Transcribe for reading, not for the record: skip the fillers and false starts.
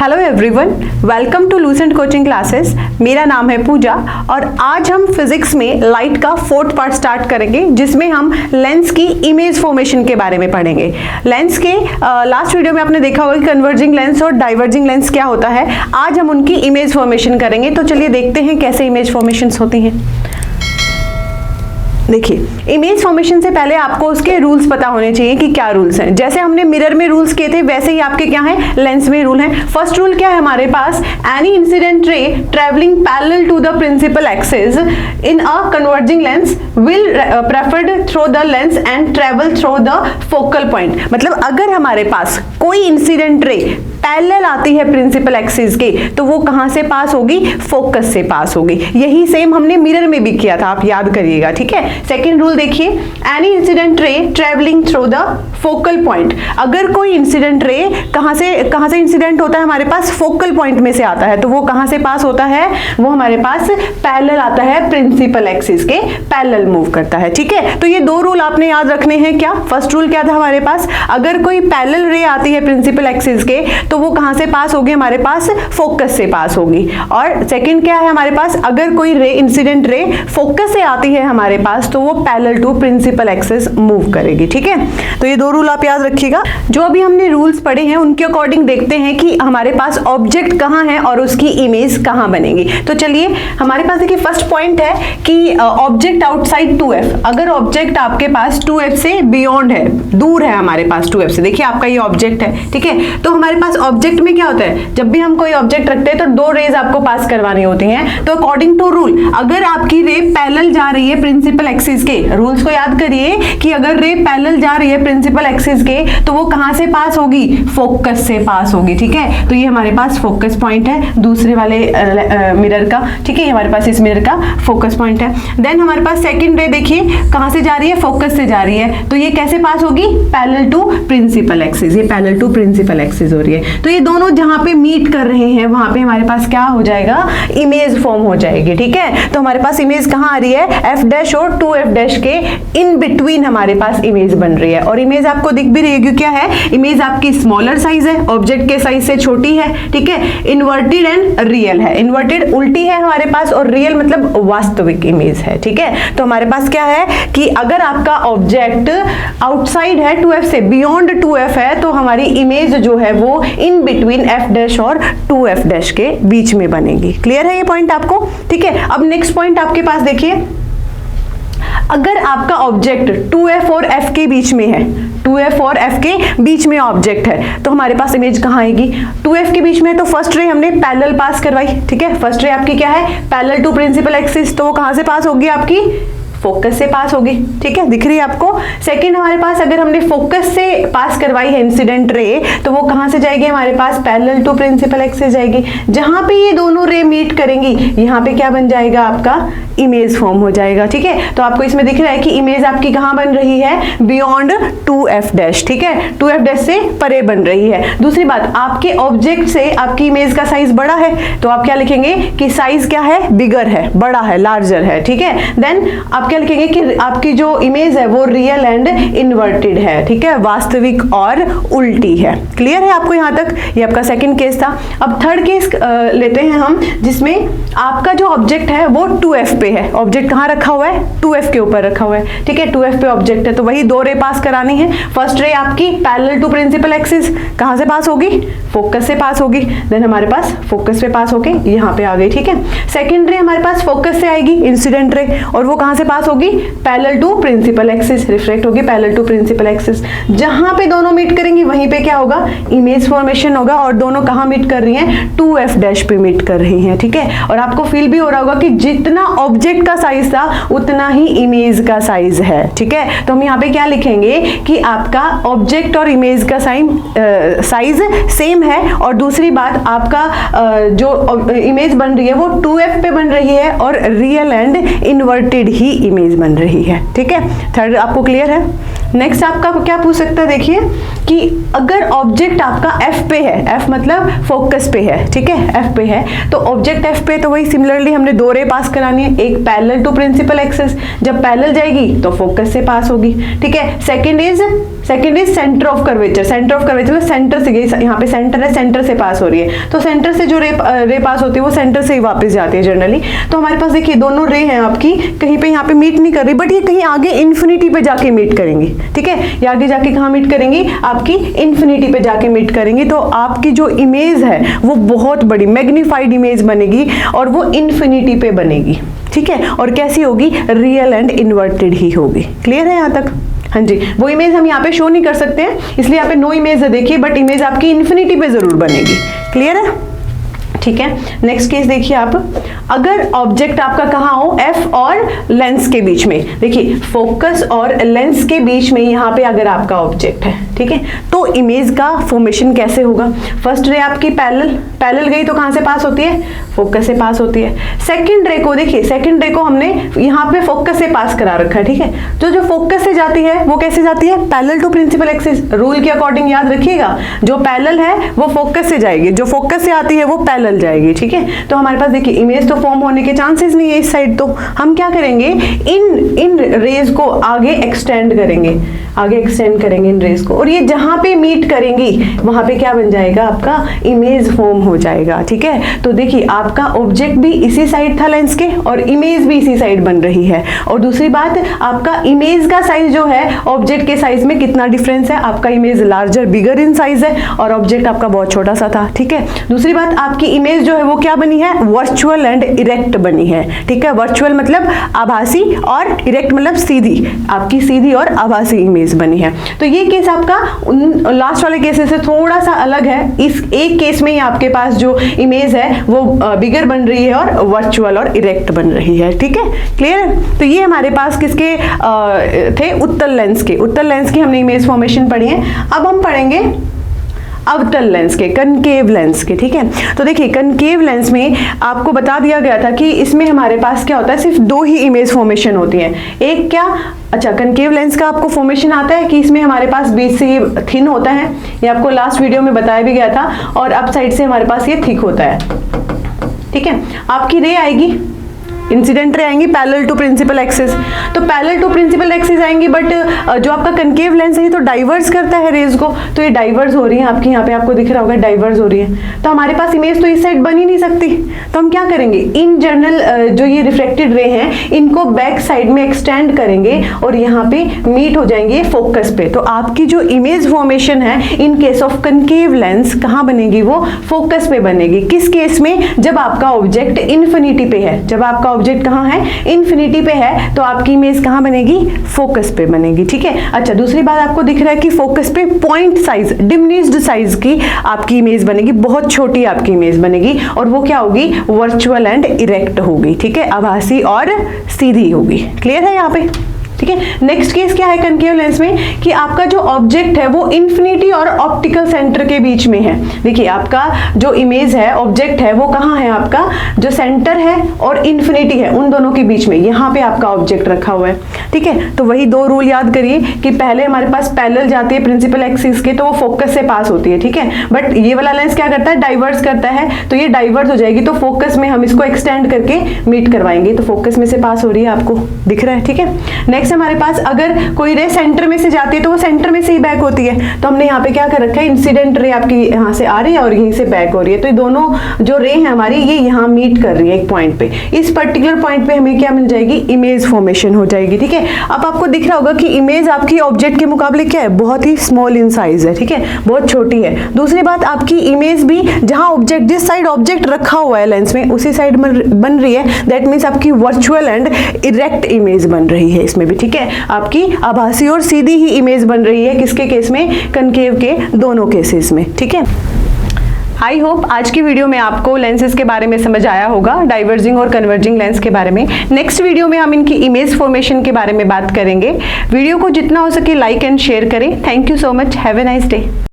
Hello everyone, welcome to Lucent coaching classes. मेरा नाम है पूजा और आज हम फिजिक्स में लाइट का फोर्थ पार्ट स्टार्ट करेंगे, जिसमें हम लेंस की इमेज फॉर्मेशन के बारे में पढ़ेंगे। लेंस के लास्ट वीडियो में आपने देखा होगा कि कन्वर्जिंग लेंस और डाइवर्जिंग लेंस क्या होता है। आज हम उनकी इमेज फॉर्मेशन करेंगे, तो चलिए देखते हैं कैसे इमेज फॉर्मेशंस होती हैं। देखिए, इमेज फॉर्मेशन से पहले आपको उसके रूल्स पता होने चाहिए कि क्या रूल्स हैं। जैसे हमने मिरर में रूल्स किए थे, वैसे ही आपके क्या है, लेंस में रूल हैं। फर्स्ट रूल क्या है हमारे पास, any incident ray traveling parallel to the principal axis in a converging lens will preferred through the lens and travel through the focal point. मतलब अगर हमारे पास कोई इंसिडेंट रे पैरेलल आती है प्रिंसिपल एक्सिस के, तो वो कहां से पास होगी, फोकस से पास होगी। यही सेम हमने मिरर में भी किया था, आप याद करिएगा, ठीक है। सेकेंड रूल देखिए, any incident ray travelling through the focal point. अगर कोई इंसिडेंट रे कहां से इंसिडेंट होता है हमारे पास, फोकल पॉइंट में से आता है, तो वो कहां से पास होता है, वो हमारे पास पैरेलल आता है, प्रिंसिपल एक्सिस के पैरेलल मूव करता है, ठीक है। तो ये दो रूल आपने याद रखने हैं। क्या फर्स्ट रूल क्या था हमारे पास, अगर कोई पैरेलल रे आती है प्रिंसिपल एक्सिस के, तो वो कहां से पास होगी, हमारे पास फोकस से पास होगी। और सेकंड क्या है हमारे पास, अगर कोई रे इंसिडेंट रे फोकस से आती है हमारे पास, तो वो parallel to principal axis move करेगी, ठीक है। तो ये दो रूल आप याद रखिएगा। जो अभी हमने रूल्स पढ़े हैं उनके अकॉर्डिंग देखते हैं कि हमारे पास ऑब्जेक्ट कहां है और उसकी इमेज कहां बनेगी। तो चलिए, हमारे पास देखिए फर्स्ट पॉइंट है कि ऑब्जेक्ट आउटसाइड 2f। अगर ऑब्जेक्ट आपके पास 2f से बियॉन्ड है, दूर है हमारे पास 2f से, देखिए आपका ये ऑब्जेक्ट है, ठीक है। तो हमारे पास ऑब्जेक्ट में क्या होता है, जब भी हम कोई ऑब्जेक्ट रखते हैं तो दो रेज आपको पास करवानी होती हैं। तो अकॉर्डिंग टू रूल, अगर आपकी रे पैरेलल जा रही है प्रिंसिपल एक्सिस के, रूल्स को याद करिए कि अगर रे पैरेलल जा रही है प्रिंसिपल एक्सिस के, तो वो कहां से पास होगी, फोकस से पास होगी, ठीक है। तो ये हमारे पास फोकस पॉइंट है दूसरे वाले मिरर का, ठीक है। हमारे पास इस मिरर का फोकस पॉइंट है। देन हमारे पास सेकंड रे देखिए कहां से जा रही है, फोकस से जा रही है, तो ये कैसे पास होगी, पैरेलल टू प्रिंसिपल एक्सिस। ये पैरेलल टू प्रिंसिपल एक्सिस हो रही है। तो ये दोनों जहां पे मीट कर रहे हैं वहां पे हमारे पास क्या हो जाएगा, इमेज फॉर्म हो जाएगी, ठीक है। तो हमारे पास इमेज कहां आ रही है, एफ डैश और 2f डैश के इन बिटवीन हमारे पास इमेज बन रही है। और इमेज आपको दिख भी रही है, क्या है, इमेज आपकी स्मॉलर साइज है, ऑब्जेक्ट के साइज से छोटी है, ठीक है। इन्वर्टेड एंड रियल है, इन्वर्टेड उल्टी है हमारे पास, और रियल मतलब वास्तविक इमेज है, ठीक है। तो हमारे पास क्या है कि अगर आपका ऑब्जेक्ट आउटसाइड है 2f से, बियॉन्ड 2f है, तो हमारी इमेज जो है वो इन बिटवीन f डैश और 2f डैश के बीच में बनेगी। क्लियर है ये पॉइंट आपको, ठीक है। अब नेक्स्ट पॉइंट आपके पास देखिए, अगर आपका ऑब्जेक्ट 2f और f के बीच में है, 2f और f के बीच में ऑब्जेक्ट है, तो हमारे पास इमेज कहां आएगी, 2f के बीच में, तो फर्स्ट रे हमने पैरेलल पास करवाई, ठीक है। फर्स्ट रे आपकी क्या है, पैरेलल टू प्रिंसिपल एक्सिस, तो वो कहां से पास होगी, आपकी फोकस से पास होगी, ठीक है, दिख रही है आपको। सेकंड हमारे पास अगर हमने फोकस से पास करवाई है इंसिडेंट रे, तो वो कहां से जाएगी, हमारे पास पैरेलल टू प्रिंसिपल एक्सिस जाएगी। जहां पे ये दोनों रे मीट करेंगी, यहां पे क्या बन जाएगा, आपका इमेज फॉर्म हो जाएगा, ठीक है। तो आपको इसमें दिख रहा है कि इमेज आपकी कहां बन रही है, बियॉन्ड 2f डैश, ठीक है, 2f डैश से परे बन रही है। दूसरी बात, आपके ऑब्जेक्ट से आपकी इमेज का साइज बड़ा है, तो आप क्या लिखेंगे कि साइज क्या है, बिगर है, बड़ा है, लार्जर है, ठीक है। देन आप क्या लिखेंगे कि आपकी जो इमेज है वो रियल एंड इन्वर्टेड है, ठीक है, वास्तविक और उल्टी है। क्लियर है आपको यहां तक, ये आपका सेकंड केस था। अब थर्ड केस लेते हैं हम, जिसमें आपका जो ऑब्जेक्ट है वो 2f पे है। ऑब्जेक्ट कहां रखा हुआ है, 2f के ऊपर रखा हुआ है, ठीक है, 2f पे ऑब्जेक्ट है, तो वही दो रे पास करानी है। फर्स्ट रे आपकी पैरेलल टू प्रिंसिपल एक्सिस कहां से पास होगी, फोकस से पास होगी। देन हमारे पास फोकस पे पास होके यहां पे आ गई, ठीक है। सेकंड रे हमारे पास फोकस से आएगी इंसिडेंट रे, और वो कहां से पास होगी, parallel to principal axis, reflect होगी पैरेलल टू प्रिंसिपल एक्सिस। जहां पे दोनों मीट करेंगी वहीं पे क्या होगा, इमेज फॉर्मेशन होगा। और दोनों कहां मीट कर रही हैं, 2f डैश पे मीट कर रही हैं, ठीक है। और आपको फील भी हो रहा होगा कि जितना ऑब्जेक्ट का साइज था उतना ही इमेज का साइज है, ठीक है। तो हम यहाँ पे क्या लिखेंगे कि आपका ऑब्जेक्ट और इमेज का साइज सेम है। और दूसरी बात, आपका जो इमेज बन रही है वो 2f पे बन रही है और real and inverted he image बन रही है, ठीक है। थर्ड आपको क्लियर है। नेक्स्ट आपका क्या पूछ सकता है, देखिए कि अगर ऑब्जेक्ट आपका f पे है, f मतलब फोकस पे है, ठीक है, f पे है, तो ऑब्जेक्ट f पे, तो वही सिमिलरली हमने दो रे पास करानी है, एक पैरेलल टू प्रिंसिपल एक्सिस, जब पैरेलल जाएगी तो फोकस से पास होगी, ठीक है। Second is centre of curvature, centre of curvature centre से, यहाँ पे सेंटर है, सेंटर से पास हो रही है, तो सेंटर से जो रे पास होती है वो सेंटर से ही वापस जाती है जनरली। तो हमारे पास देखिए दोनों रे हैं आपकी, कहीं पे यहाँ पे मीट नहीं कर रही, बट ये कहीं आगे इन्फिनिटी पे जाके मीट करेंगी, ठीक है, ये आगे जाके कहाँ मीट करेंगी, आपकी इन्फिनिटी पे जाके मीट करेंगी। तो आपकी जो इमेज है वो बहुत बड़ी मैग्नीफाइड इमेज बनेगी और वो इन्फिनिटी पे बनेगी, ठीक है, और कैसी होगी, रियल एंड इन्वर्टेड ही होगी। क्लियर है यहाँ तक? हाँ जी, वो इमेज हम यहाँ पे शो नहीं कर सकते हैं, इसलिए यहाँ पे नो इमेज है देखिए, बट इमेज आपकी इन्फिनिटी पे जरूर बनेगी। क्लियर है? ठीक है, नेक्स्ट केस देखिए आप, अगर ऑब्जेक्ट आपका कहाँ हो, एफ और लेंस के बीच में, देखिए फोकस और लेंस के बीच में यहाँ पे अगर आपका ऑब्जेक्ट है, ठीक है, तो इमेज का फॉर्मेशन कैसे होगा। फर्स्ट रे आपकी पैरेलल गई तो कहाँ से पास होती है, फोकस से पास होती है। सेकंड रे को देखिए, सेकंड रे को हमने यहाँ पे फोकस से पास करा रखा है, ठीक है, तो जो फोकस से जाती है वो कैसे जाती है, parallel to principal axis, rule के अकॉर्डिंग याद रखिएगा, जो पैरेलल है वो फोकस से जाएगी, जो फोकस से आती है वो पैरेलल जाएगी, ठीक है। तो हमारे पास देखिए इमेज तो फॉर्म होने के चांसेस नहीं है इस साइड, तो हम क्या करेंगे, इन रेज को आगे एक्सटेंड करेंगे, इन रेज को, और ये जहां पे मीट करेंगी वहां पे क्या बन जाएगा, आपका इमेज फॉर्म हो जाएगा, ठीक है। तो देखिए आपका ऑब्जेक्ट भी इसी साइड था लेंस के, और इमेज भी इसी साइड बन रही है। और दूसरी बात, आपका इमेज का साइज जो है ऑब्जेक्ट के साइज में कितना डिफरेंस है, आपका image larger bigger in size है और ऑब्जेक्ट आपका बहुत छोटा सा था, ठीक है। दूसरी बात, आपकी इमेज जो है वो क्या बनी है, वर्चुअल एंड इरेक्ट बनी है, ठीक है। वर्चुअल मतलब आभासी और इरेक्ट मतलब सीधी, आपकी सीधी और आभासी इमेज बनी है। तो ये केस आपका लास्ट वाले केसेस से थोड़ा सा अलग है। इस एक केस में ही आपके पास जो इमेज है वो बिगर बन रही है और वर्चुअल और इरेक्ट बन रही है, ठीक है। क्लियर? तो ये हमारे पास किसके थे, उत्तल लेंस के, उत्तल लेंस की हमने इमेज फॉर्मेशन पढ़ी है। अब हम पढ़ेंगे अवतल लेंस के, कनकेव लेंस के, ठीक है। तो देखिए कनकेव लेंस में आपको बता दिया गया था कि इसमें हमारे पास क्या होता है, सिर्फ दो ही इमेज फॉर्मेशन होती है। एक क्या, अच्छा कनकेव लेंस का आपको फॉर्मेशन आता है कि इसमें हमारे पास बीच से ये थिन होता है, ये आपको लास्ट वीडियो में बताया भी गया था, और अप साइड से हमारे पास ये थिक होता है, ठीक है। आपकी रे आएगी, इंसिडेंट रे आएंगी पैरेलल टू प्रिंसिपल एक्सिस, तो पैरेलल टू प्रिंसिपल एक्सिस आएंगी, बट जो आपका कनकेव लेंस है ये तो डाइवर्स करता है रेज को, तो ये डाइवर्स हो रही है आपकी, यहाँ पे आपको दिख रहा होगा डाइवर्स हो रही है। तो हमारे पास इमेज तो इस साइड बन ही नहीं सकती, तो हम क्या करेंगे, इन जनरल जो ये रिफ्लेक्टेड रे हैं इनको बैक साइड में एक्सटेंड करेंगे और यहाँ पे मीट हो जाएंगे फोकस पे। तो आपकी जो इमेज फॉर्मेशन है in case of concave lens कहाँ बनेगी, वो फोकस पे बनेगी। किस केस में, जब आपका ऑब्जेक्ट इन्फिनिटी पे है, जब आपका ऑब्जेक्ट कहाँ है, इन्फिनिटी पे है, तो आपकी इमेज कहाँ बनेगी, फोकस पे बनेगी, ठीक है। अच्छा दूसरी बात, आपको दिख रहा है कि फोकस पे पॉइंट साइज, डिमिनिश्ड साइज की आपकी इमेज बनेगी, बहुत छोटी आपकी इमेज बनेगी, और वो क्या होगी, वर्चुअल एंड इरेक्ट होगी, ठीक है, आभासी और सीधी होगी। क्लियर है यहाँ पे? ठीक है। नेक्स्ट केस क्या है कनकेव लेंस में, कि आपका जो ऑब्जेक्ट है वो इन्फिनिटी और ऑप्टिकल सेंटर के बीच में है। देखिए आपका जो इमेज है, ऑब्जेक्ट है, वो कहाँ है, आपका जो सेंटर है और इन्फिनिटी है उन दोनों के बीच में, यहाँ पे आपका ऑब्जेक्ट रखा हुआ है, ठीक है। तो वही दो रूल याद करिए कि पहले हमारे पास पैरेलल जाती है प्रिंसिपल एक्सिस के, तो वो फोकस से पास होती है, ठीक है। बट ये वाला लेंस क्या करता है, डाइवर्स करता है, तो ये डाइवर्स हो जाएगी, तो फोकस में हम इसको एक्सटेंड करके मीट करवाएंगे, तो फोकस में से पास हो रही है, आपको दिख रहा है, ठीक है। नेक्स्ट हमारे पास अगर कोई रे सेंटर में से जाती है तो वो सेंटर में से ही बैक होती है, तो हमने यहाँ पे क्या कर रखा है, इंसिडेंट रे आपकी यहाँ से आ रही है और यहीं से बैक हो रही है, तो ये दोनों जो रे है हमारी ये यहाँ मीट कर रही है एक पॉइंट पे। इस पर्टिकुलर पॉइंट पे हमें क्या मिल जाएगी, इमेज फॉर्मेशन हो जाएगी, ठीक है। अब आपको दिख रहा होगा कि इमेज आपकी ऑब्जेक्ट के मुकाबले क्या है, बहुत ही स्मॉल इन साइज है, ठीक है, बहुत छोटी है। दूसरी बात, आपकी इमेज भी जहां ऑब्जेक्ट, जिस साइड ऑब्जेक्ट रखा हुआ है लेंस में उसी साइड बन रही है, दैट मीन्स आपकी वर्चुअल एंड इरेक्ट इमेज बन रही है इसमें भी, ठीक है। आपकी आभासी और सीधी ही इमेज बन रही है, किसके केस में, कनकेव के दोनों केसेस में, ठीक है। आई होप आज की वीडियो में आपको लेंसेज के बारे में समझ आया होगा, डाइवर्जिंग और कन्वर्जिंग लेंस के बारे में। नेक्स्ट वीडियो में हम इनकी इमेज फॉर्मेशन के बारे में बात करेंगे। वीडियो को जितना हो सके लाइक एंड शेयर करें। Thank you so much, have a nice day.